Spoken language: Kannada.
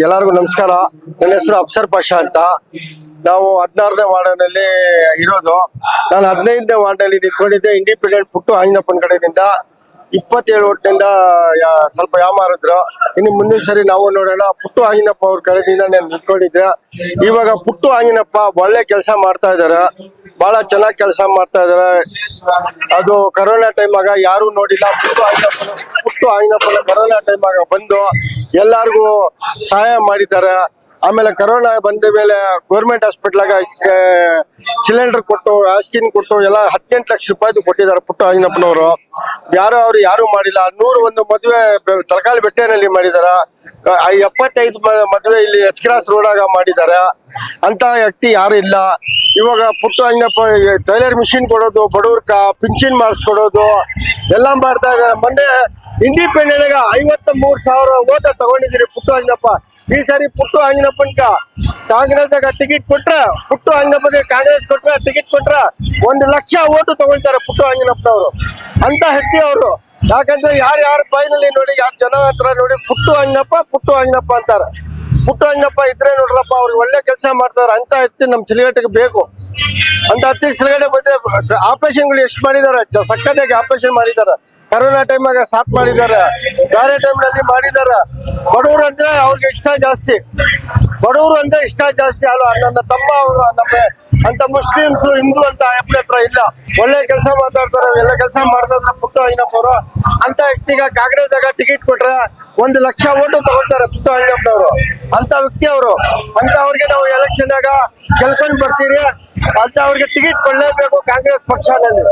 ಎಲ್ಲರಿಗೂ ನಮಸ್ಕಾರ. ನನ್ನ ಹೆಸರು ಅಫ್ಸರ್ ಪಾಷಾ ಅಂತ. ನಾವು 16ನೇ ವಾರ್ಡ್ನಲ್ಲಿ ಇರೋದು. ನಾನು 15ನೇ ವಾರ್ಡ್ನಲ್ಲಿ ನಿಂತ್ಕೊಂಡಿದ್ದೆ. ಇಂಡಿಪೆಂಡೆಂಟ್ ಪುಟ್ಟು ಆಂಜನಪ್ಪನ ಕಡೆಯಿಂದ 27 ಓಟ್ನಿಂದ ಸ್ವಲ್ಪ ಯಾಮಾರಿದ್ರು. ಇನ್ನು ಮುಂದಿನ ಸರಿ ನಾವು ನೋಡೋಣ. ಪುಟ್ಟು ಆಂಜನಪ್ಪ ಅವ್ರ ಕಡೆಯಿಂದ ನಾನು ನಿಂತ್ಕೊಂಡಿದ್ದೆ. ಇವಾಗ ಪುಟ್ಟು ಆಂಜನಪ್ಪ ಒಳ್ಳೆ ಕೆಲಸ ಮಾಡ್ತಾ ಇದಾರೆ, ಬಹಳ ಚೆನ್ನಾಗಿ ಕೆಲಸ ಮಾಡ್ತಾ ಇದಾರೆ. ಅದು ಕರೋನಾ ಟೈಮ್ ಆಗ ಯಾರು ನೋಡಿಲ್ಲ. ಪುಟ್ಟು ಆಂಜನಪ್ಪನ ಕರೋನಾ ಟೈಮ್ ಆಗ ಬಂದು ಎಲ್ಲಾರ್ಗು ಸಹಾಯ ಮಾಡಿದ್ದಾರೆ. ಆಮೇಲೆ ಕರೋನಾ ಬಂದ ಮೇಲೆ ಗೌರ್ಮೆಂಟ್ ಹಾಸ್ಪಿಟ್ಲಾಗ ಸಿಲಿಂಡರ್ ಕೊಟ್ಟು ಆಸ್ಕಿನ್ ಕೊಟ್ಟು ಎಲ್ಲ 18 ಲಕ್ಷ ರೂಪಾಯಿದು ಕೊಟ್ಟಿದ್ದಾರೆ ಪುಟ್ಟು ಆಂಜನಪ್ಪನವರು. ಅವ್ರು ಯಾರು ಮಾಡಿಲ್ಲ. 101 ಮದುವೆ ತಲಕಾಲಿ ಬೆಟ್ಟೆನಲ್ಲಿ ಮಾಡಿದಾರ. 75 ಮದುವೆ ಇಲ್ಲಿ ಎಚ್ ಕ್ರಾಸ್ ರೋಡಾಗ ಮಾಡಿದ್ದಾರೆ. ಅಂತ ವ್ಯಕ್ತಿ ಯಾರು ಇಲ್ಲ. ಇವಾಗ ಪುಟ್ಟು ಆಂಜನಪ್ಪ ಟೈಲರ್ ಮಿಷಿನ್ ಕೊಡೋದು, ಬಡವ್ರಕ ಪಿನ್ಷನ್ ಮಾಡಿಸ್ಕೊಡೋದು ಎಲ್ಲ ಮಾಡ್ತಾ ಇದಾರೆ. ಮೊನ್ನೆ ಇಂಡಿಪೆಂಡೆಂಟ್ 53,000 ಓಟ ತಗೊಂಡಿದ್ದೀರಿ ಪುಟ್ಟು ಆಂಜನಪ್ಪ. ಈ ಸಾರಿ ಪುಟ್ಟು ಆಂಜನಪ್ಪನ್ಕ ಕಾಂಗ್ರೆಸ್ದಾಗ ಟಿಕೆಟ್ ಕೊಟ್ರ, ಪುಟ್ಟು ಆಂಜನಪ್ಪನಿಗೆ ಕಾಂಗ್ರೆಸ್ ಕೊಟ್ರ ಟಿಕೆಟ್ ಕೊಟ್ರ 1 ಲಕ್ಷ ಓಟು ತಗೊಳ್ತಾರೆ ಪುಟ್ಟು ಆಂಜನಪ್ಪನವರು. ಅಂತ ವ್ಯಕ್ತಿ ಅವರು. ಯಾಕಂದ್ರೆ ಯಾರ ಬಾಯಿನಲ್ಲಿ ನೋಡಿ, ಯಾರ ಜನ ಹತ್ರ ನೋಡಿ ಪುಟ್ಟು ಆಂಜನಪ್ಪ ಅಂತಾರ. ಪುಟ್ಟು ಆಂಜನಪ್ಪ ಇದ್ರೆ ನೋಡ್ರಪ್ಪ, ಅವ್ರಿಗೆ ಒಳ್ಳೆ ಕೆಲಸ ಮಾಡ್ತಾರೆ. ಅಂತ ವ್ಯಕ್ತಿ ನಮ್ ಸಿಲಿಗಟ್ಟಿಗೆ ಬೇಕು. ಅಂತ ಹತ್ತಿ ಸಿಲಿಗಡೆ ಬಂದ್ರೆ ಆಪರೇಷನ್ಗಳು ಎಷ್ಟು ಮಾಡಿದಾರೆ, ಸಕ್ಕತ್ತಾಗಿ ಆಪರೇಷನ್ ಮಾಡಿದಾರೆ. ಕರೋನಾ ಟೈಮಾಗ ಸಾಥ್ ಮಾಡಿದ್ದಾರೆ, ಬೇರೆ ಟೈಮ್ನಲ್ಲಿ ಮಾಡಿದ್ದಾರೆ. ಬಡವರು ಅಂದ್ರೆ ಅವ್ರಿಗೆ ಇಷ್ಟ ಜಾಸ್ತಿ. ಅಲ್ವಾ? ನನ್ನ ತಮ್ಮ ಅವರು ನಮ್ಮ ಅಂತ ಮುಸ್ಲಿಮ್ಸ್ ಹಿಂದೂ ಅಂತ ಹತ್ರ ಇಲ್ಲ. ಒಳ್ಳೆ ಕೆಲಸ ಮಾತಾಡ್ತಾರೆ, ಎಲ್ಲ ಕೆಲಸ ಮಾಡ್ತಾರೆ ಪುಟ್ಟು ಆಂಜನಪ್ಪನವರು. ಅಂತ ವ್ಯಕ್ತಿಗ ಕಾಂಗ್ರೆಸ್ದಾಗ ಟಿಕೆಟ್ ಕೊಟ್ರೆ 1 ಲಕ್ಷ ಓಟು ತಗೊಳ್ತಾರೆ ಪುಟ್ಟು ಆಂಜನಪ್ಪನವರು. ಅಂತ ವ್ಯಕ್ತಿ ಅವರು. ಅಂತ ಅವ್ರಿಗೆ ನಾವು ಎಲೆಕ್ಷನ್ ಆಗ ಗೆಲ್ಕೊಂಡ್ ಬರ್ತೀರಿ. ಅಂತ ಅವ್ರಿಗೆ ಟಿಕೆಟ್ ಕೊಡ್ಲೇಬೇಕು ಕಾಂಗ್ರೆಸ್ ಪಕ್ಷದಲ್ಲಿ.